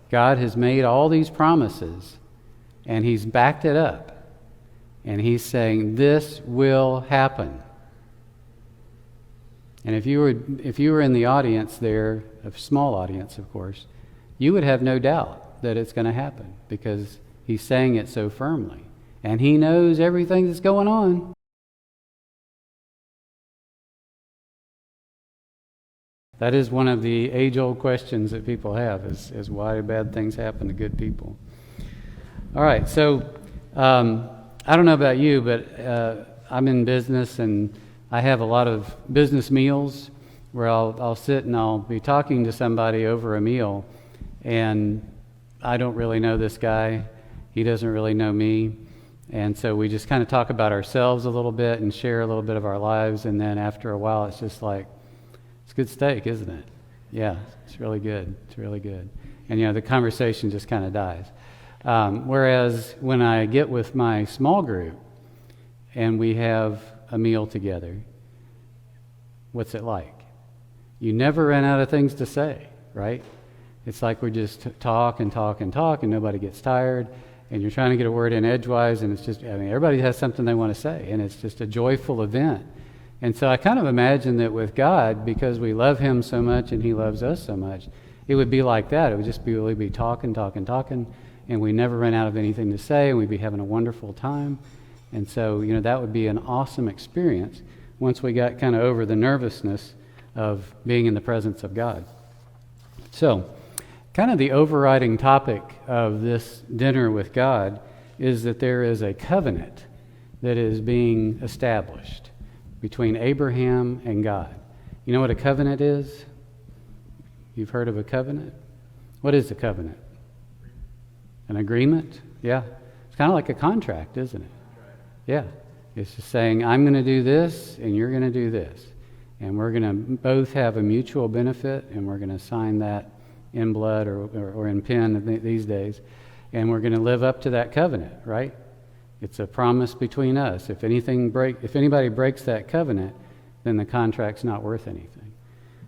God has made all these promises, and he's backed it up. And he's saying, this will happen. And if you were in the audience there, a small audience, of course, you would have no doubt that it's going to happen because he's saying it so firmly. And he knows everything that's going on. That is one of the age-old questions that people have is why do bad things happen to good people? All right, so I don't know about you, but I'm in business and I have a lot of business meals where I'll sit and I'll be talking to somebody over a meal, and I don't really know this guy. He doesn't really know me. And so we just kind of talk about ourselves a little bit and share a little bit of our lives, and then after a while it's just like, it's good steak, isn't it? Yeah, it's really good. It's really good. And, the conversation just kind of dies. Whereas when I get with my small group and we have a meal together, what's it like? You never run out of things to say, right? It's like we just talk and talk and talk, and nobody gets tired, and you're trying to get a word in edgewise, and it's just, everybody has something they want to say, and it's just a joyful event. And so I kind of imagine that with God, because we love him so much and he loves us so much, it would be like that. It would just really be talking, and we never run out of anything to say, and we'd be having a wonderful time. And so, that would be an awesome experience once we got kind of over the nervousness of being in the presence of God. So, kind of the overriding topic of this dinner with God is that there is a covenant that is being established between Abraham and God. You know what a covenant is? You've heard of a covenant? What is a covenant? An agreement? Yeah. It's kind of like a contract, isn't it? Yeah. It's just saying, I'm going to do this, and you're going to do this. And we're going to both have a mutual benefit, and we're going to sign that in blood or in pen these days. And we're going to live up to that covenant, right? It's a promise between us. If anybody breaks that covenant, then the contract's not worth anything.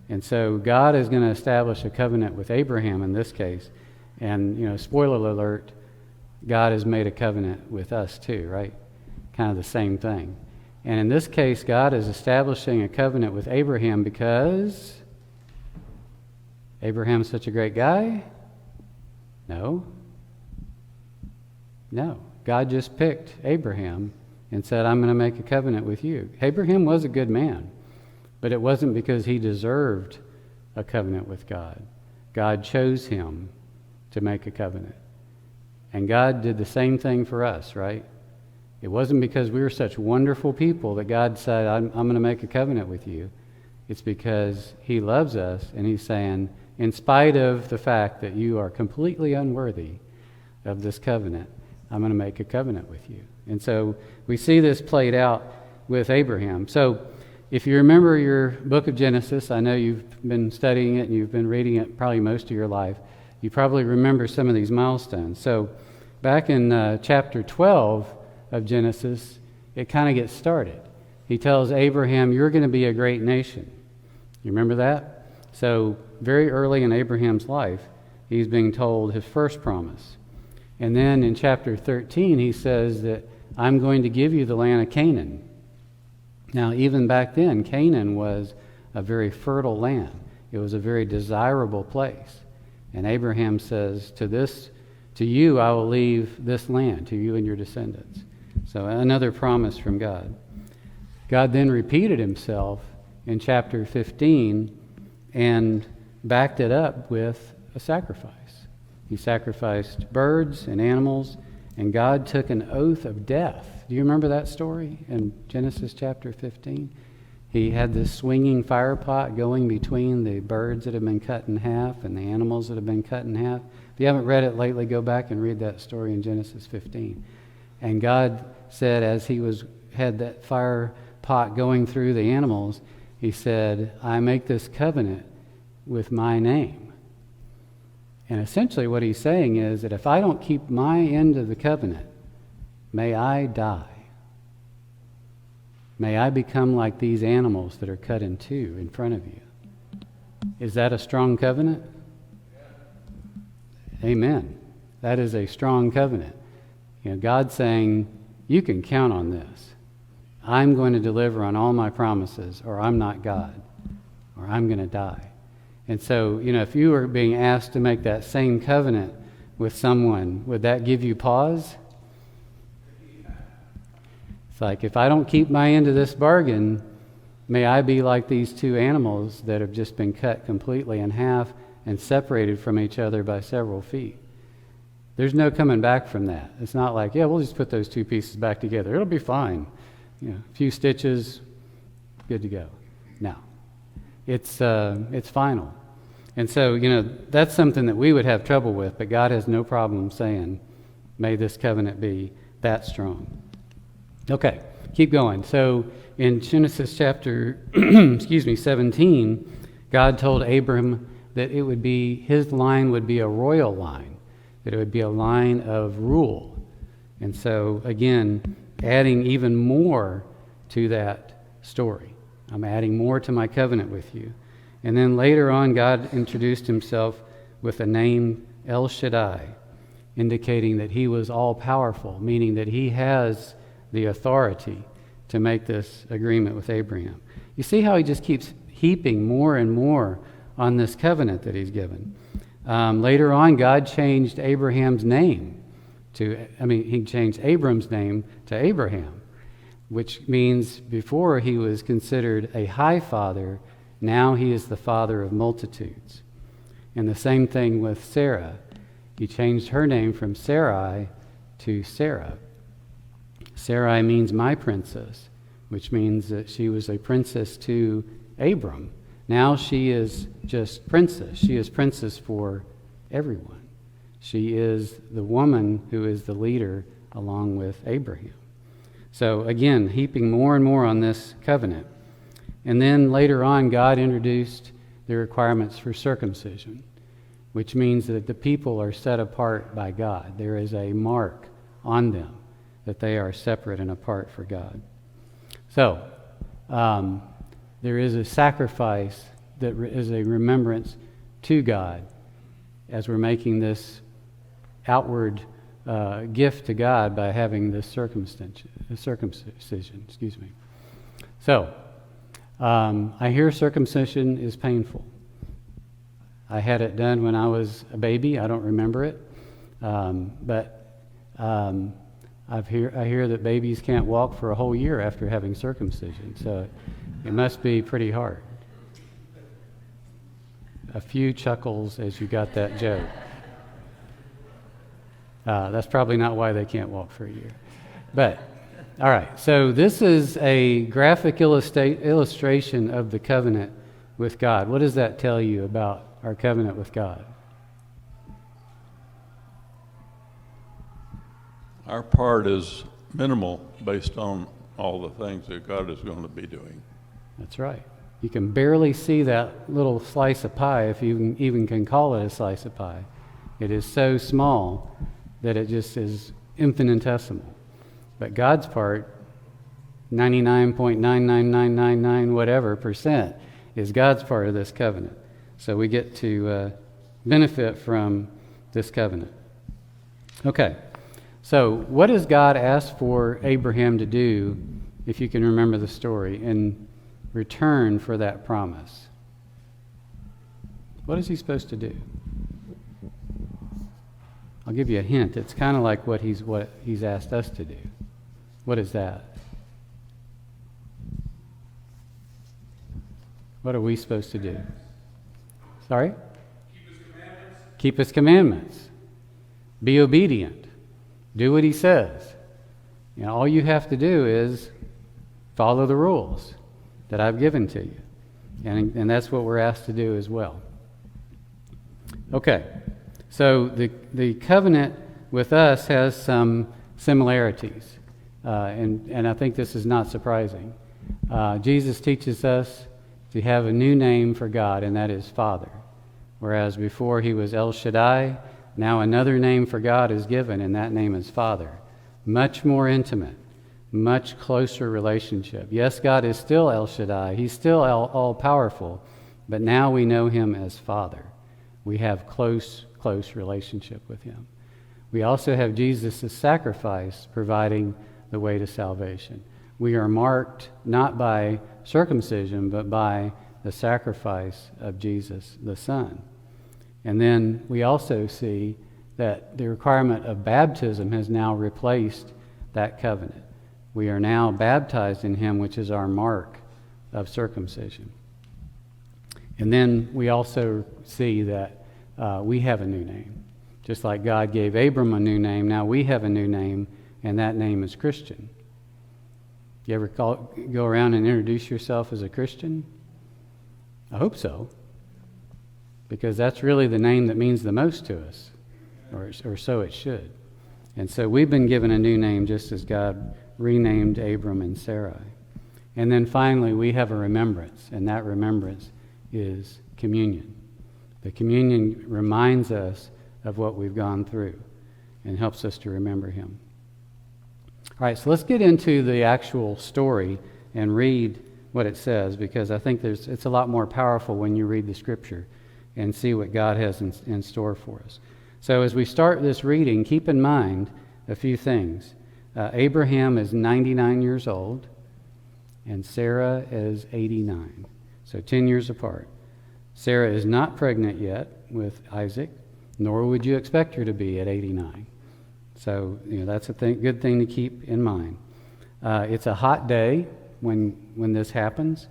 And so God is going to establish a covenant with Abraham in this case. And, spoiler alert, God has made a covenant with us too, right? Kind of the same thing. And in this case, God is establishing a covenant with Abraham because Abraham's such a great guy? No. God just picked Abraham and said, I'm going to make a covenant with you. Abraham was a good man, but it wasn't because he deserved a covenant with God. God chose him to make a covenant. And God did the same thing for us, right? It wasn't because we were such wonderful people that God said, I'm going to make a covenant with you. It's because he loves us, and he's saying, in spite of the fact that you are completely unworthy of this covenant, I'm going to make a covenant with you. And so we see this played out with Abraham. So if you remember your book of Genesis, I know you've been studying it and you've been reading it probably most of your life. You probably remember some of these milestones. So back in chapter 12 of Genesis, it kind of gets started. He tells Abraham, you're going to be a great nation. You remember that? So very early in Abraham's life, he's being told his first promise. And then in chapter 13, he says that I'm going to give you the land of Canaan. Now, even back then, Canaan was a very fertile land. It was a very desirable place. And Abraham says, to you I will leave this land, to you and your descendants. So another promise from God. God then repeated himself in chapter 15 and backed it up with a sacrifice. He sacrificed birds and animals, and God took an oath of death. Do you remember that story in Genesis chapter 15? He had this swinging fire pot going between the birds that had been cut in half and the animals that had been cut in half. If you haven't read it lately, go back and read that story in Genesis 15. And God said, as he had that fire pot going through the animals, he said, I make this covenant with my name. And essentially what he's saying is that if I don't keep my end of the covenant, may I die. May I become like these animals that are cut in two in front of you. Is that a strong covenant? Amen. That is a strong covenant. God's saying, you can count on this. I'm going to deliver on all my promises, or I'm not God, or I'm going to die. And so, if you were being asked to make that same covenant with someone, would that give you pause? It's like, if I don't keep my end of this bargain, may I be like these two animals that have just been cut completely in half and separated from each other by several feet. There's no coming back from that. It's not like, we'll just put those two pieces back together. It'll be fine. A few stitches, good to go. No. It's final. And so, that's something that we would have trouble with, but God has no problem saying, may this covenant be that strong. Okay, keep going. So in Genesis chapter 17, God told Abram that it would be, his line would be a royal line, that it would be a line of rule. And so, again, adding even more to that story. I'm adding more to my covenant with you. And then later on, God introduced himself with the name El Shaddai, indicating that he was all-powerful, meaning that he has the authority to make this agreement with Abraham. You see how he just keeps heaping more and more on this covenant that he's given. Later on, God changed Abraham's name he changed Abram's name to Abraham, which means before he was considered a high father, now he is the father of multitudes. And the same thing with Sarah. He changed her name from Sarai to Sarah. Sarai means my princess, which means that she was a princess to Abram. Now she is just princess. She is princess for everyone. She is the woman who is the leader along with Abraham. So again, heaping more and more on this covenant. And then later on, God introduced the requirements for circumcision, which means that the people are set apart by God. There is a mark on them that they are separate and apart for God. So, there is a sacrifice that is a remembrance to God as we're making this outward gift to God by having this circumcision. So, I hear circumcision is painful. I had it done when I was a baby. I don't remember it, but I hear that babies can't walk for a whole year after having circumcision, so it must be pretty hard. A few chuckles as you got that joke. That's probably not why they can't walk for a year. But, all right, so this is a graphic illustration of the covenant with God. What does that tell you about our covenant with God? Our part is minimal based on all the things that God is going to be doing. That's right. You can barely see that little slice of pie, if you even can call it a slice of pie. It is so small that it just is infinitesimal. But God's part, 99.99999 whatever percent, is God's part of this covenant. So we get to benefit from this covenant. Okay. So what does God ask for Abraham to do, if you can remember the story, in return for that promise? What is he supposed to do? I'll give you a hint. It's kind of like what he's asked us to do. What is that? What are we supposed to do? Sorry? Keep his commandments. Keep his commandments. Be obedient. Do what he says. All you have to do is follow the rules that I've given to you. And that's what we're asked to do as well. Okay. So the covenant with us has some similarities. And I think this is not surprising. Jesus teaches us to have a new name for God, and that is Father. Whereas before he was El Shaddai, now another name for God is given, and that name is Father. Much more intimate, much closer relationship. Yes, God is still El Shaddai. He's still all-powerful, but now we know him as Father. We have close close relationship with him. We also have Jesus' sacrifice providing the way to salvation. We are marked not by circumcision, but by the sacrifice of Jesus, the Son. And then we also see that the requirement of baptism has now replaced that covenant. We are now baptized in him, which is our mark of circumcision. And then we also see that we have a new name. Just like God gave Abram a new name, now we have a new name, and that name is Christian. You ever go around and introduce yourself as a Christian? I hope so, because that's really the name that means the most to us, or so it should. And so we've been given a new name just as God renamed Abram and Sarai. And then finally, we have a remembrance, and that remembrance is communion. The communion reminds us of what we've gone through and helps us to remember him. All right, so let's get into the actual story and read what it says, because I think it's a lot more powerful when you read the scripture and see what God has in store for us. So as we start this reading, keep in mind a few things. Abraham is 99 years old, and Sarah is 89, so 10 years apart. Sarah is not pregnant yet with Isaac, nor would you expect her to be at 89. So that's a good thing to keep in mind. It's a hot day when this happens.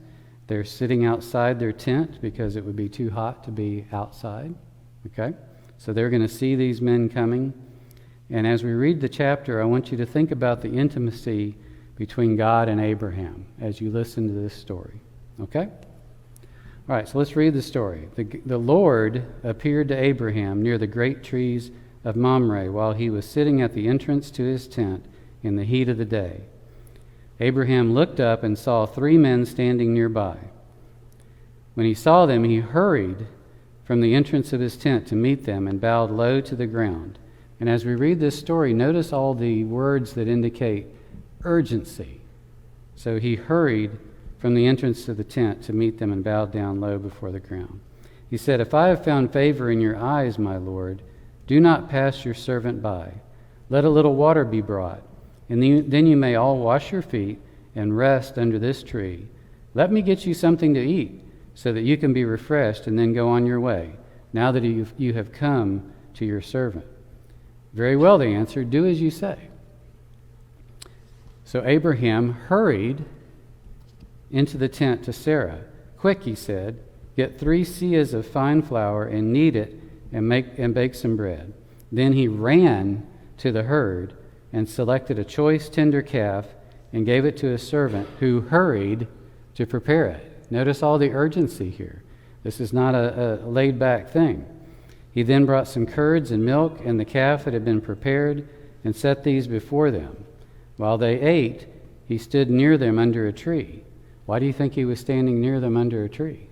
They're sitting outside their tent because it would be too hot to be outside. Okay? So they're going to see these men coming. And as we read the chapter, I want you to think about the intimacy between God and Abraham as you listen to this story. Okay? All right, so let's read the story. The Lord appeared to Abraham near the great trees of Mamre while he was sitting at the entrance to his tent in the heat of the day. Abraham looked up and saw 3 men standing nearby. When he saw them, he hurried from the entrance of his tent to meet them and bowed low to the ground. And as we read this story, notice all the words that indicate urgency. So he hurried from the entrance to the tent to meet them and bowed down low before the ground. He said, "If I have found favor in your eyes, my Lord, do not pass your servant by. Let a little water be brought, and then you may all wash your feet and rest under this tree. Let me get you something to eat, so that you can be refreshed and then go on your way, now that you have come to your servant." "Very well," they answered, "do as you say." So Abraham hurried into the tent to Sarah. "Quick," he said, "get 3 seahs of fine flour and knead it and bake some bread." Then he ran to the herd and selected a choice tender calf and gave it to his servant, who hurried to prepare it. Notice all the urgency here. This is not a laid-back thing. He then brought some curds and milk and the calf that had been prepared and set these before them. While they ate, he stood near them under a tree. Why do you think he was standing near them under a tree?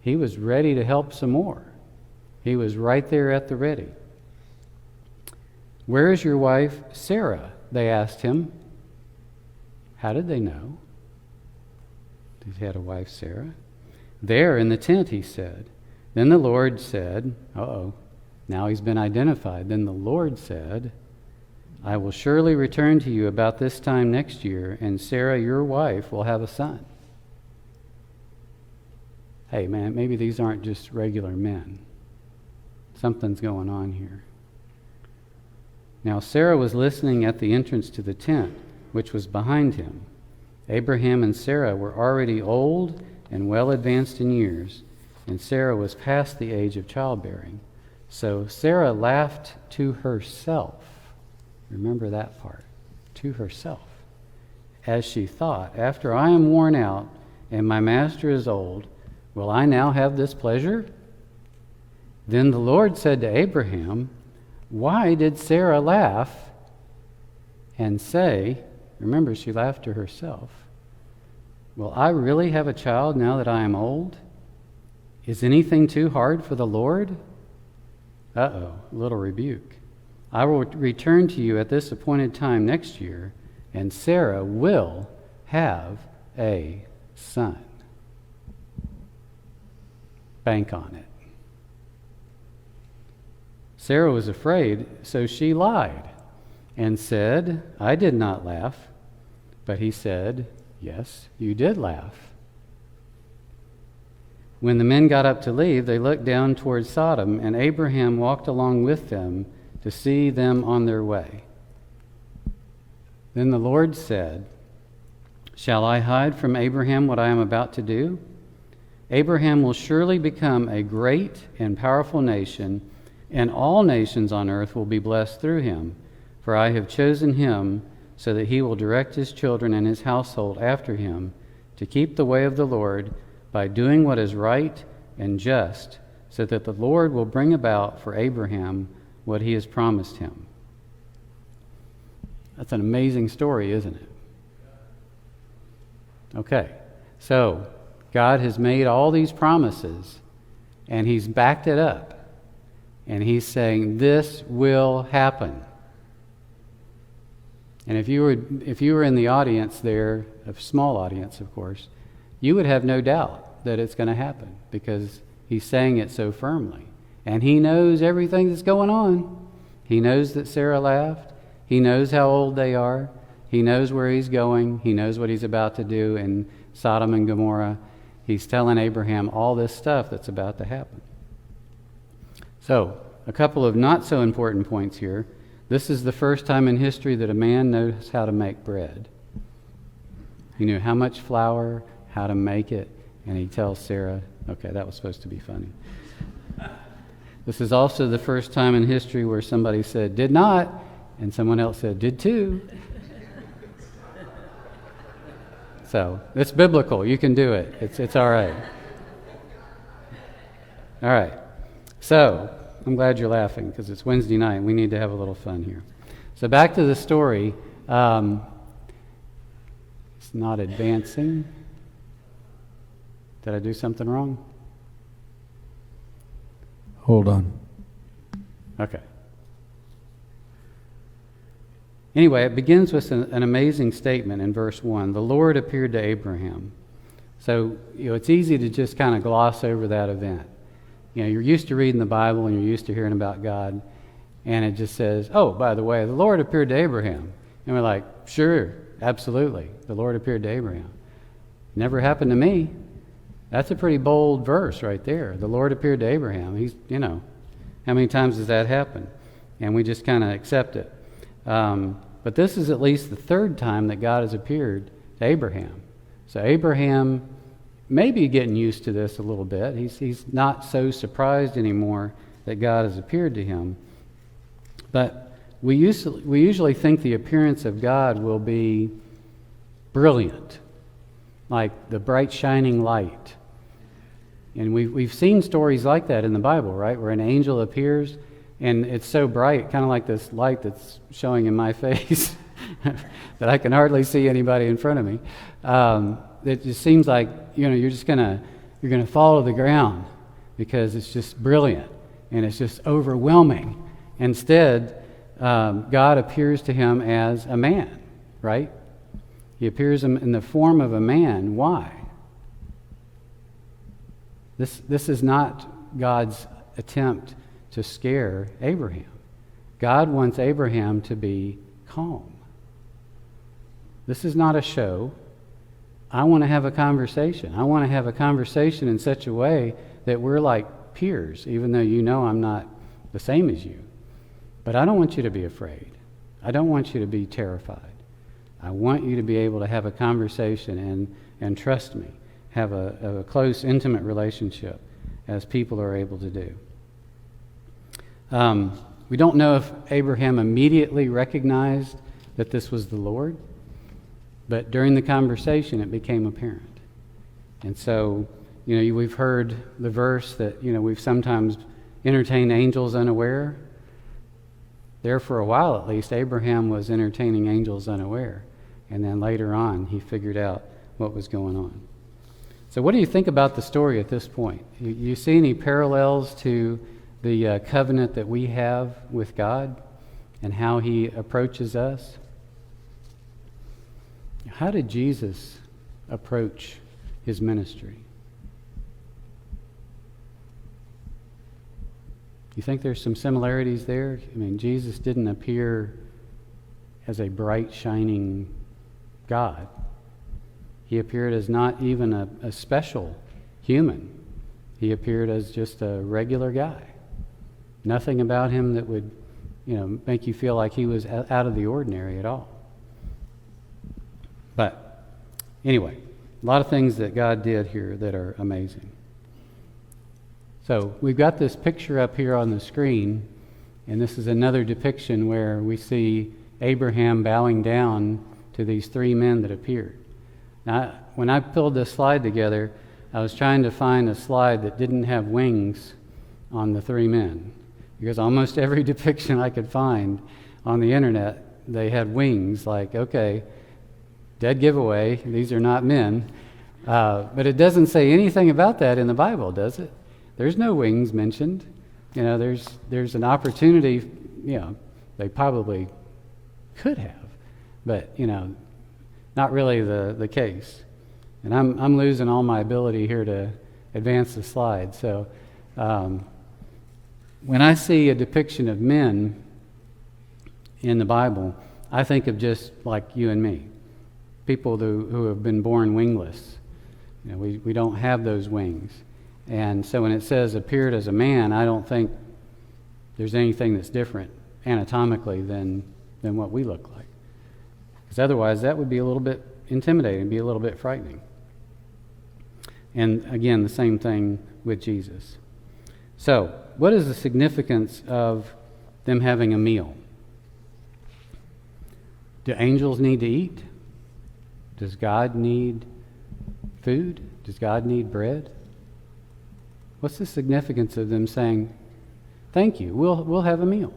He was ready to help some more. He was right there at the ready. "Where is your wife, Sarah?" they asked him. How did they know he had a wife, Sarah? "There in the tent," he said. Then the Lord said, now he's been identified. Then the Lord said, "I will surely return to you about this time next year, and Sarah, your wife, will have a son." Hey, man, maybe these aren't just regular men. Something's going on here. Now Sarah was listening at the entrance to the tent, which was behind him. Abraham and Sarah were already old and well advanced in years, and Sarah was past the age of childbearing. So Sarah laughed to herself. Remember that part. To herself. As she thought, "After I am worn out and my master is old, will I now have this pleasure?" Then the Lord said to Abraham, "Why did Sarah laugh and say," remember, she laughed to herself, "Will I really have a child now that I am old? Is anything too hard for the Lord?" A little rebuke. "I will return to you at this appointed time next year, and Sarah will have a son." Bank on it. Sarah was afraid, so she lied and said, I did not laugh. But he said, yes, you did laugh. When the men got up to leave, they looked down toward Sodom, and Abraham walked along with them to see them on their way. Then the Lord said, shall I hide from Abraham what I am about to do? Abraham will surely become a great and powerful nation, and all nations on earth will be blessed through him. For I have chosen him so that he will direct his children and his household after him to keep the way of the Lord by doing what is right and just, so that the Lord will bring about for Abraham what he has promised him. That's an amazing story, isn't it? Okay, so God has made all these promises, and he's backed it up, and he's saying this will happen. And if you were in the audience there, a small audience, of course, you would have no doubt that it's going to happen, because he's saying it so firmly. And he knows everything that's going on. He knows that Sarah laughed. He knows how old they are. He knows where he's going. He knows what he's about to do in Sodom and Gomorrah. He's telling Abraham all this stuff that's about to happen. So, a couple of not so important points here. This is the first time in history that a man knows how to make bread. He knew how much flour, how to make it, and he tells Sarah, okay, that was supposed to be funny. This is also the first time in history where somebody said, did not, and someone else said, did too. So, it's biblical. You can do it. It's all right. All right. So, I'm glad you're laughing, because it's Wednesday night and we need to have a little fun here. So back to the story. It's not advancing. Did I do something wrong? Hold on. Okay. Anyway, it begins with an amazing statement in verse 1. The Lord appeared to Abraham. So, it's easy to just kind of gloss over that event. You're used to reading the Bible and you're used to hearing about God, and it just says, oh, by the way, the Lord appeared to Abraham. And we're like, sure, absolutely, the Lord appeared to Abraham. Never happened to me. That's a pretty bold verse right there. The Lord appeared to Abraham. He's, how many times does that happen? And we just kind of accept it. But this is at least the third time that God has appeared to Abraham. So Abraham may be getting used to this a little bit. He's not so surprised anymore that God has appeared to him. But we usually think the appearance of God will be brilliant, like the bright shining light. And we've seen stories like that in the Bible, right? Where an angel appears and it's so bright, kind of like this light that's showing in my face that I can hardly see anybody in front of me. It just seems like you're gonna fall to the ground because it's just brilliant and it's just overwhelming. Instead, God appears to him as a man, right? He appears in the form of a man. Why? This is not God's attempt to scare Abraham. God wants Abraham to be calm. This is not a show. I want to have a conversation. I want to have a conversation in such a way that we're like peers, even though I'm not the same as you. But I don't want you to be afraid. I don't want you to be terrified. I want you to be able to have a conversation and trust me, have a close, intimate relationship as people are able to do. We don't know if Abraham immediately recognized that this was the Lord, but during the conversation it became apparent. And so, we've heard the verse that, we've sometimes entertained angels unaware. There for a while at least, Abraham was entertaining angels unaware. And then later on, he figured out what was going on. So what do you think about the story at this point? You see any parallels to the covenant that we have with God and how he approaches us? How did Jesus approach his ministry? You think there's some similarities there? I mean, Jesus didn't appear as a bright, shining God. He appeared as not even a special human. He appeared as just a regular guy. Nothing about him that would, make you feel like he was out of the ordinary at all. But anyway, a lot of things that God did here that are amazing. So we've got this picture up here on the screen, and this is another depiction where we see Abraham bowing down to these three men that appeared. Now, when I pulled this slide together, I was trying to find a slide that didn't have wings on the three men, because almost every depiction I could find on the internet, they had wings, like, okay, dead giveaway, these are not men. But it doesn't say anything about that in the Bible, does it? There's no wings mentioned. There's an opportunity, they probably could have, but, not really the case. And I'm losing all my ability here to advance the slide. So when I see a depiction of men in the Bible, I think of just like you and me, people who have been born wingless. We don't have those wings. And so when it says appeared as a man, I don't think there's anything that's different anatomically than what we look like. Because otherwise that would be a little bit intimidating, be a little bit frightening. And again, the same thing with Jesus. So, what is the significance of them having a meal? Do angels need to eat? Does God need food? Does God need bread? What's the significance of them saying, thank you, we'll have a meal?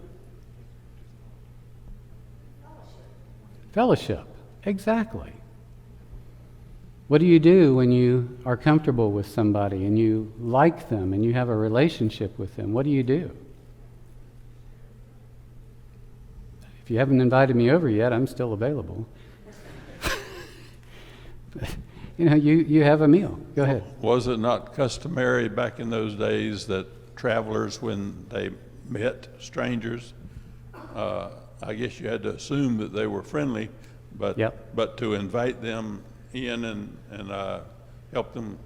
Fellowship. Exactly. What do you do when you are comfortable with somebody and you like them and you have a relationship with them? What do you do? If you haven't invited me over yet, I'm still available. You have a meal. Go ahead. Was it not customary back in those days that travelers, when they met strangers, I guess you had to assume that they were friendly, but to invite them in and help them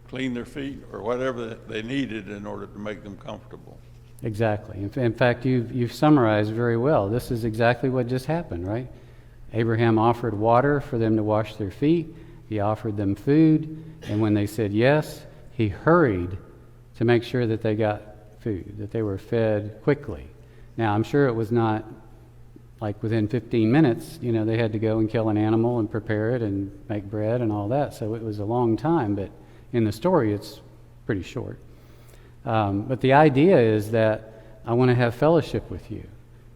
clean their feet or whatever they needed in order to make them comfortable? Exactly. In fact, you've summarized very well. This is exactly what just happened, right? Abraham offered water for them to wash their feet. He offered them food, and when they said yes, he hurried to make sure that they got food, that they were fed quickly. Now, I'm sure it was not like within 15 minutes, they had to go and kill an animal and prepare it and make bread and all that, so it was a long time, but in the story it's pretty short. But the idea is that I want to have fellowship with you,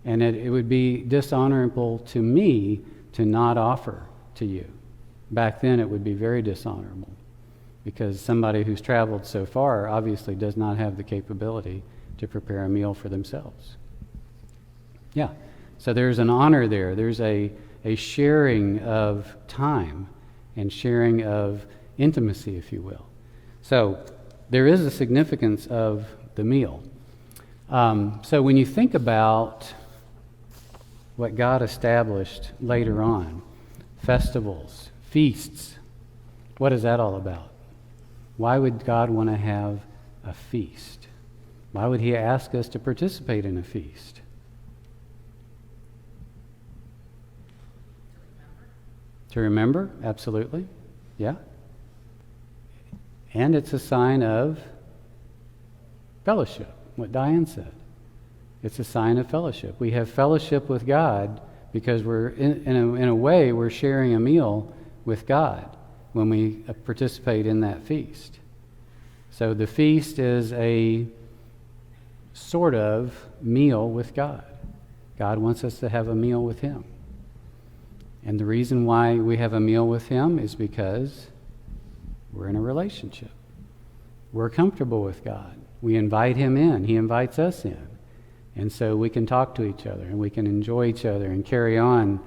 and it would be dishonorable to me to not offer to you. Back then it would be very dishonorable, because somebody who's traveled so far obviously does not have the capability to prepare a meal for themselves. Yeah, so there's an honor there. There's a sharing of time and sharing of intimacy, if you will. So there is a significance of the meal. So when you think about what God established later on, festivals, feasts, what is that all about? Why would God want to have a feast? Why would he ask us to participate in a feast? To remember? Absolutely. Yeah. And it's a sign of fellowship, what Diane said. It's a sign of fellowship. We have fellowship with God because we're, in a way, we're sharing a meal with God when we participate in that feast. So the feast is a sort of meal with God. God wants us to have a meal with him. And the reason why we have a meal with him is because we're in a relationship. We're comfortable with God. We invite him in. He invites us in. And so we can talk to each other and we can enjoy each other and carry on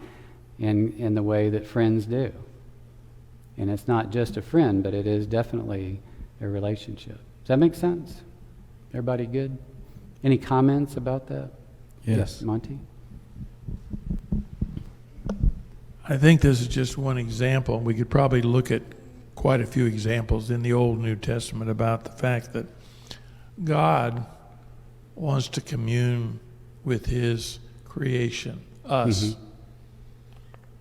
in the way that friends do. And it's not just a friend, but it is definitely a relationship. Does that make sense? Everybody good? Any comments about that? Yes. Monty? I think this is just one example. We could probably look at quite a few examples in the Old and New Testament about the fact that God wants to commune with his creation, us. Mm-hmm.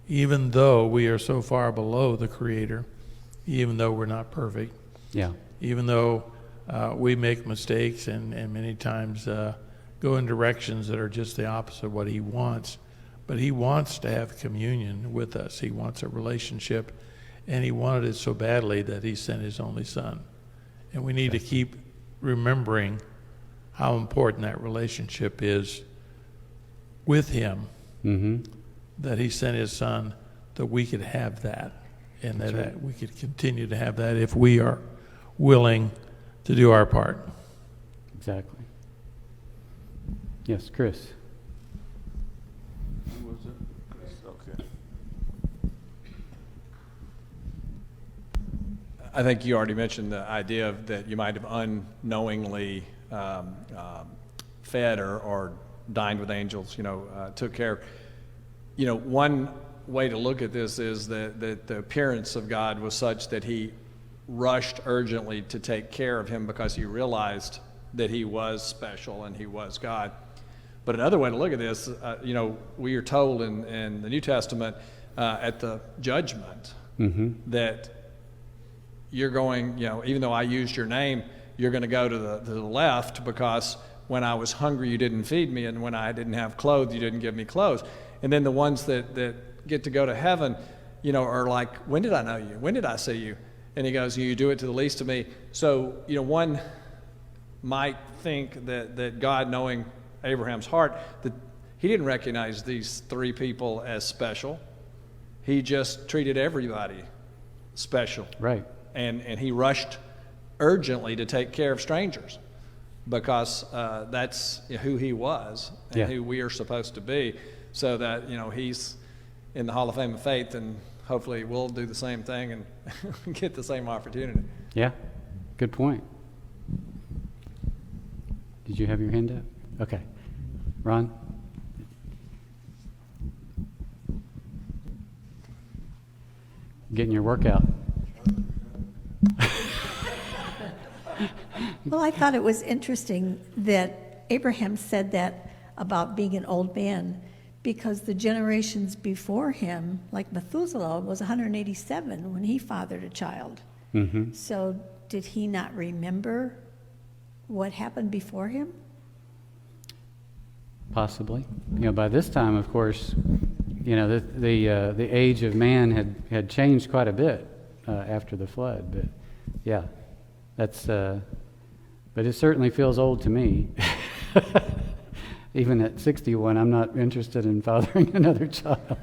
Even though we are so far below the Creator, even though we're not perfect, Yeah. even though we make mistakes and many times go in directions that are just the opposite of what he wants. But he wants to have communion with us. He wants a relationship, and he wanted it so badly that he sent his only son. And we need to keep remembering how important that relationship is with him, that he sent his son that we could have that, and that we could continue to have that if we are willing to do our part. Exactly. Yes, Chris. Who was it? Okay. I think you already mentioned the idea of that you might have unknowingly fed or dined with angels, took care. One way to look at this is that the appearance of God was such that he rushed urgently to take care of him because he realized that he was special and he was God. But another way to look at this, we are told in the New Testament at the judgment that you're going, even though I used your name, you're going to go to the left because when I was hungry, you didn't feed me, and when I didn't have clothes, you didn't give me clothes. And then the ones that get to go to heaven, are like, when did I know you? When did I see you? And he goes, you do it to the least of me. So, one might think that God, knowing Abraham's heart, that he didn't recognize these three people as special. He just treated everybody special. Right. And he rushed urgently to take care of strangers because that's who he was and who we are supposed to be, so that he's in the Hall of Fame of Faith, and hopefully we'll do the same thing and get the same opportunity. Yeah, good point. Did you have your hand up? Okay. Ron? Getting your workout. Well, I thought it was interesting that Abraham said that about being an old man, because the generations before him, like Methuselah, was 187 when he fathered a child. So did he not remember what happened before him? Possibly. By this time, of course, the age of man had changed quite a bit after the flood. But yeah, that's. But it certainly feels old to me. Even at 61, I'm not interested in fathering another child.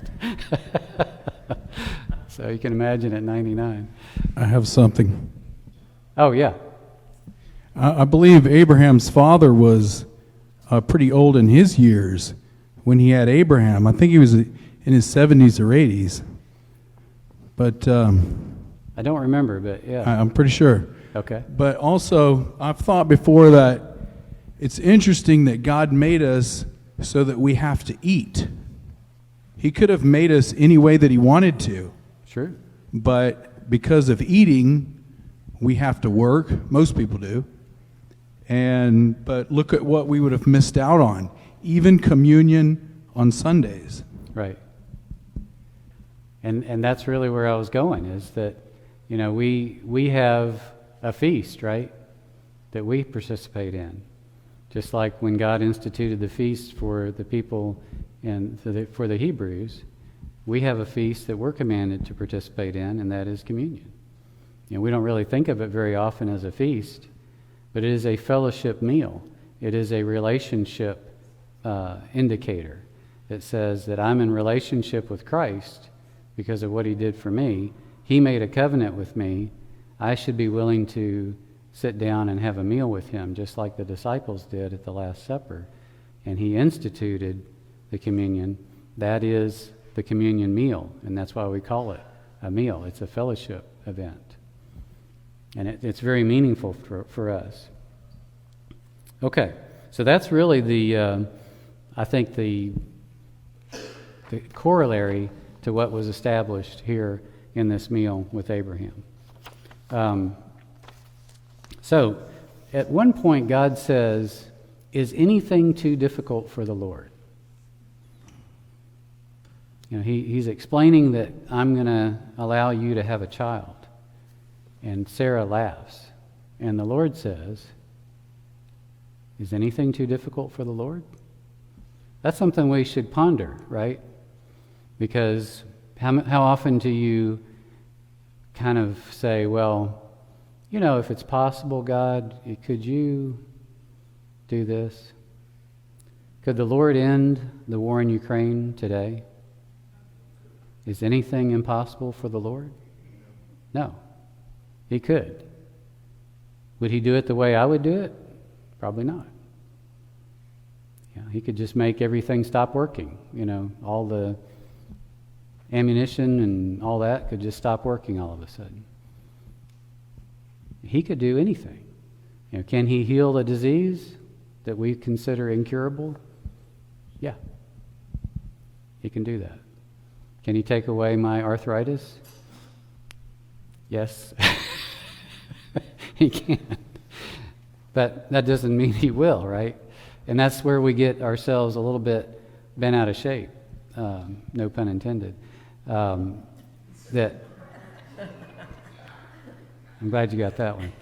So you can imagine at 99. I have something. Oh, yeah. I believe Abraham's father was pretty old in his years when he had Abraham. I think he was in his 70s or 80s. But I don't remember, but yeah. I'm pretty sure. Okay. But also, I've thought before that it's interesting that God made us so that we have to eat. He could have made us any way that he wanted to. Sure. But because of eating, we have to work. Most people do. But look at what we would have missed out on. Even communion on Sundays. Right. And that's really where I was going, is that, we have a feast, right, that we participate in. Just like when God instituted the feast for the people and for the Hebrews, we have a feast that we're commanded to participate in, and that is communion. We don't really think of it very often as a feast, but it is a fellowship meal. It is a relationship indicator that says that I'm in relationship with Christ because of what he did for me. He made a covenant with me. I should be willing to sit down and have a meal with him, just like the disciples did at the Last Supper. And he instituted the communion. That is the communion meal, and that's why we call it a meal. It's a fellowship event. And it's very meaningful for us. Okay, So that's really the, I think the corollary to what was established here in this meal with Abraham. So at one point God says, "Is anything too difficult for the Lord?" You know, he's explaining that I'm going to allow you to have a child. And Sarah laughs. And the Lord says, "Is anything too difficult for the Lord?" That's something we should ponder, right? Because how often do you kind of say, well, you know, if it's possible, God, could you do this? Could the Lord end the war in Ukraine today? Is anything impossible for the Lord? No. He could. Would he do it the way I would do it? Probably not. Yeah, he could just make everything stop working. You know, all the ammunition and all that could just stop working all of a sudden. He could do anything. You know, can he heal a disease that we consider incurable? Yeah. He can do that. Can he take away my arthritis? Yes. He can. But that doesn't mean he will, right? And that's where we get ourselves a little bit bent out of shape. No pun intended. That I'm glad you got that one.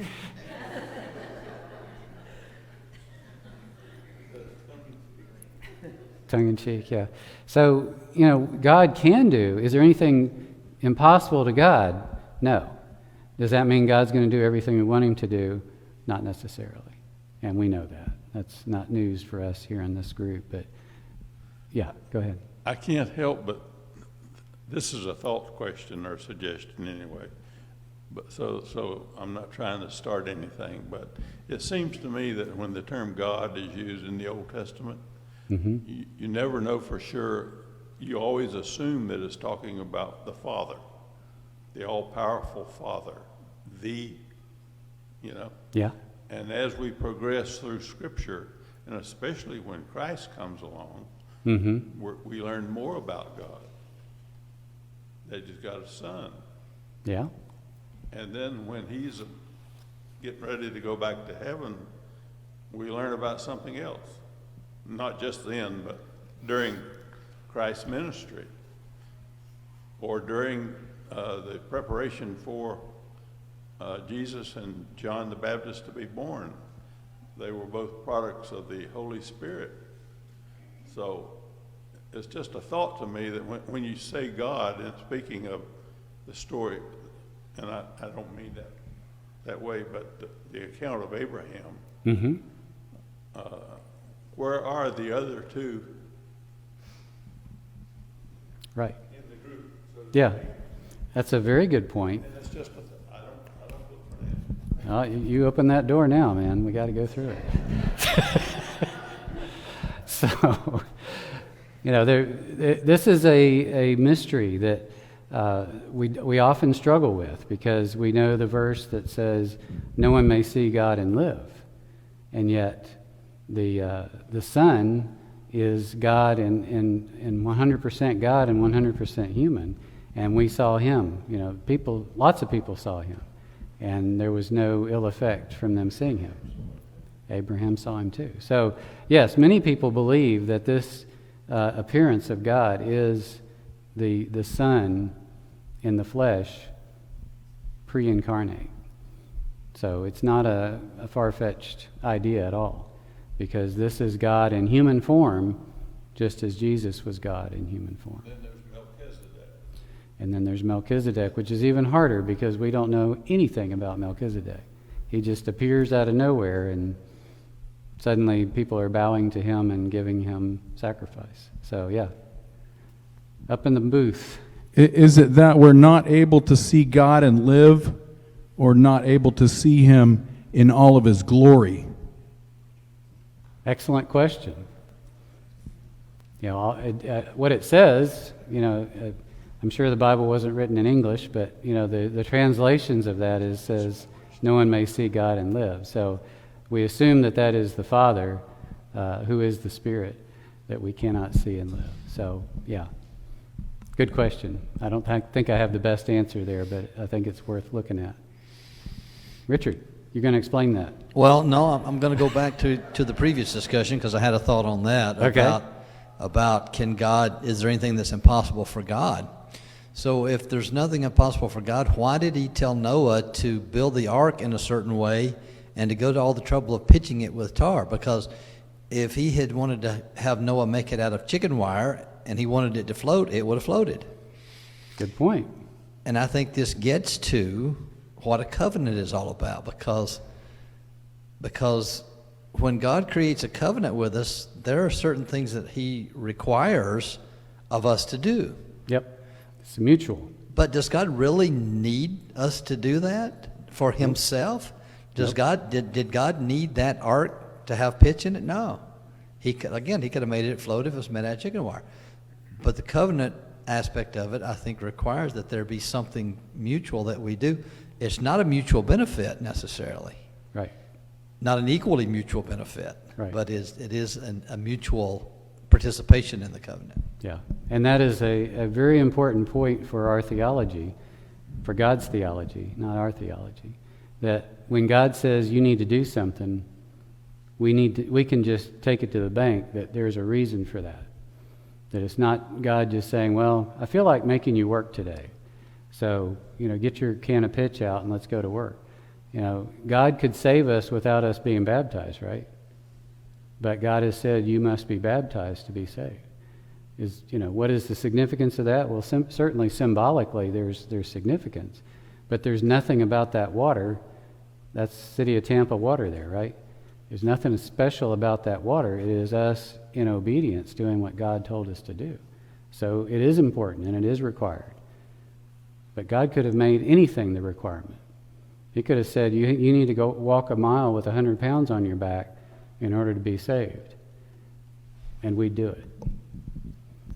Tongue in cheek, yeah. So, you know, God can do. Is there anything impossible to God? No. Does that mean God's going to do everything we want him to do? Not necessarily. And we know that. That's not news for us here in this group. But, yeah, go ahead. I can't help but, this is a thought question or suggestion anyway. But so I'm not trying to start anything, but it seems to me that when the term God is used in the Old Testament, you never know for sure. You always assume that it's talking about the Father, the all-powerful Father, Yeah. And as we progress through Scripture, and especially when Christ comes along, we learn more about God. That he's got a son. Yeah. And then when he's getting ready to go back to heaven, we learn about something else. Not just then, but during Christ's ministry or during the preparation for Jesus and John the Baptist to be born. They were both products of the Holy Spirit. So it's just a thought to me that when you say God, and speaking of the story, and I don't mean that way, but the account of Abraham, where are the other two? Right. In the group. Yeah. That's a very good point. And it's just, I don't look for that. You open that door now, man. We got to go through it. So, you know, this is a mystery that we often struggle with, because we know the verse that says, "No one may see God and live," and yet the Son is God and 100% God and 100% human, and we saw him. You know, lots of people saw him, and there was no ill effect from them seeing him. Abraham saw him too. So, yes, many people believe that this appearance of God is the Son in the flesh, pre-incarnate. So it's not a far-fetched idea at all, because this is God in human form, just as Jesus was God in human form. Then there's Melchizedek. And then there's Melchizedek, which is even harder because we don't know anything about Melchizedek. He just appears out of nowhere, and suddenly people are bowing to him and giving him sacrifice. So, yeah, up in the booth. Is it that we're not able to see God and live, or not able to see him in all of his glory? Excellent question. You know, what it says, you know, I'm sure the Bible wasn't written in English, but, you know, the translations of that says, "No one may see God and live." So we assume that is the Father. who is the Spirit that we cannot see and live. So, yeah, good question. I don't think I have the best answer there, but I think it's worth looking at. Richard, you're going to explain that. Well, no, I'm going to go back to the previous discussion because I had a thought on that about can God, is there anything that's impossible for God? So if there's nothing impossible for God, why did he tell Noah to build the ark in a certain way and to go to all the trouble of pitching it with tar? Because if he had wanted to have Noah make it out of chicken wire and he wanted it to float, it would have floated. Good point. And I think this gets to what a covenant is all about, because when God creates a covenant with us, there are certain things that he requires of us to do. Yep. It's mutual. But does God really need us to do that for himself? Did God need that ark to have pitch in it? No. He could have made it float if it was made out of chicken wire. But the covenant aspect of it, I think, requires that there be something mutual that we do. It's not a mutual benefit necessarily. Right. Not an equally mutual benefit. Right. But it is a mutual participation in the covenant. Yeah. And that is a very important point for our theology, for God's theology, not our theology. That when God says you need to do something, we can just take it to the bank that there's a reason for that. That it's not God just saying, well, I feel like making you work today. So, get your can of pitch out and let's go to work. God could save us without us being baptized, right? But God has said you must be baptized to be saved. What is the significance of that? Well, certainly symbolically there's significance. But there's nothing about that water. That's City of Tampa water there, right? There's nothing special about that water. It is us in obedience doing what God told us to do. So it is important and it is required. But God could have made anything the requirement. He could have said, you need to go walk a mile with 100 pounds on your back in order to be saved. And we'd do it.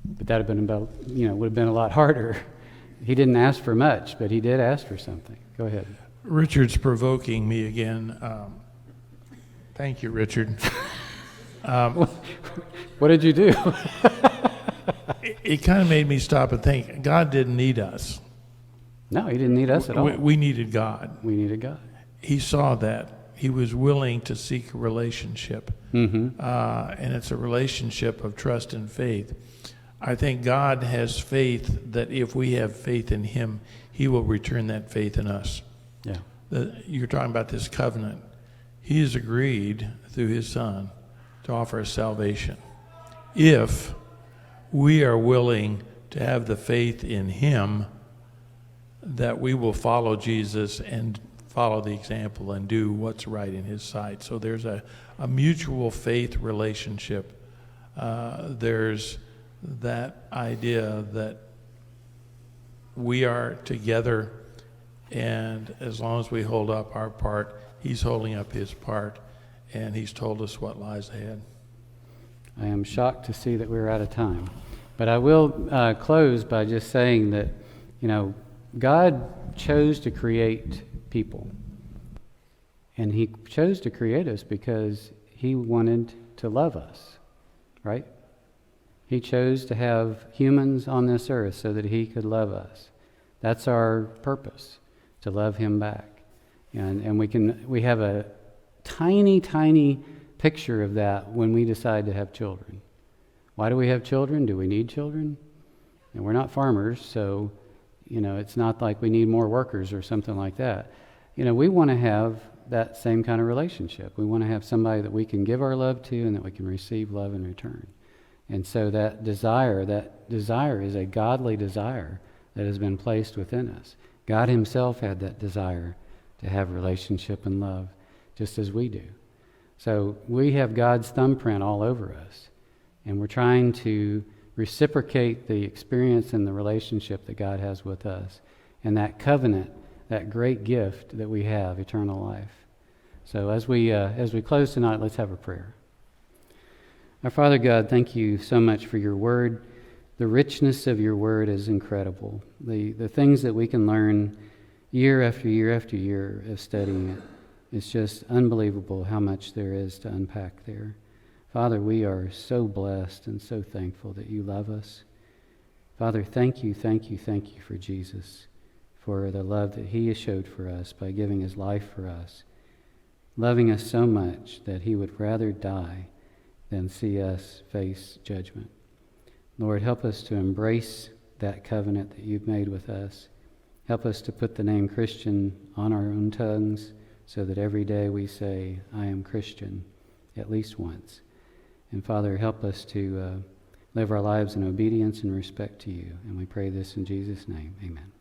But that would have been a lot harder. He didn't ask for much, but he did ask for something. Go ahead. Richard's provoking me again. Thank you, Richard. What did you do? It kind of made me stop and think. God didn't need us. No, he didn't need us at all. We needed God. We needed God. He saw that. He was willing to seek a relationship. Mm-hmm. And it's a relationship of trust and faith. I think God has faith that if we have faith in him, he will return that faith in us. Yeah. You're talking about this covenant. He has agreed through his Son to offer us salvation. If we are willing to have the faith in him, that we will follow Jesus and follow the example and do what's right in his sight. So there's a mutual faith relationship. There's that idea that we are together, and as long as we hold up our part, he's holding up his part, and he's told us what lies ahead. I am shocked to see that we're out of time. But I will close by just saying that, God chose to create people. And he chose to create us because he wanted to love us, right? He chose to have humans on this earth so that he could love us. That's our purpose, to love him back. And we have a tiny, tiny picture of that when we decide to have children. Why do we have children? Do we need children? And we're not farmers, so it's not like we need more workers or something like that. We want to have that same kind of relationship. We want to have somebody that we can give our love to and that we can receive love in return. And so that desire is a godly desire that has been placed within us. God himself had that desire to have relationship and love, just as we do. So we have God's thumbprint all over us, and we're trying to reciprocate the experience and the relationship that God has with us, and that covenant, that great gift that we have, eternal life. So as we close tonight, let's have a prayer. Our Father God, thank you so much for your word. The richness of your word is incredible. The things that we can learn year after year after year of studying it, it's just unbelievable how much there is to unpack there. Father, we are so blessed and so thankful that you love us. Father, thank you for Jesus, for the love that he has showed for us by giving his life for us, loving us so much that he would rather die than see us face judgment. Lord, help us to embrace that covenant that you've made with us. Help us to put the name Christian on our own tongues so that every day we say, I am Christian, at least once. And Father, help us to live our lives in obedience and respect to you. And we pray this in Jesus' name. Amen.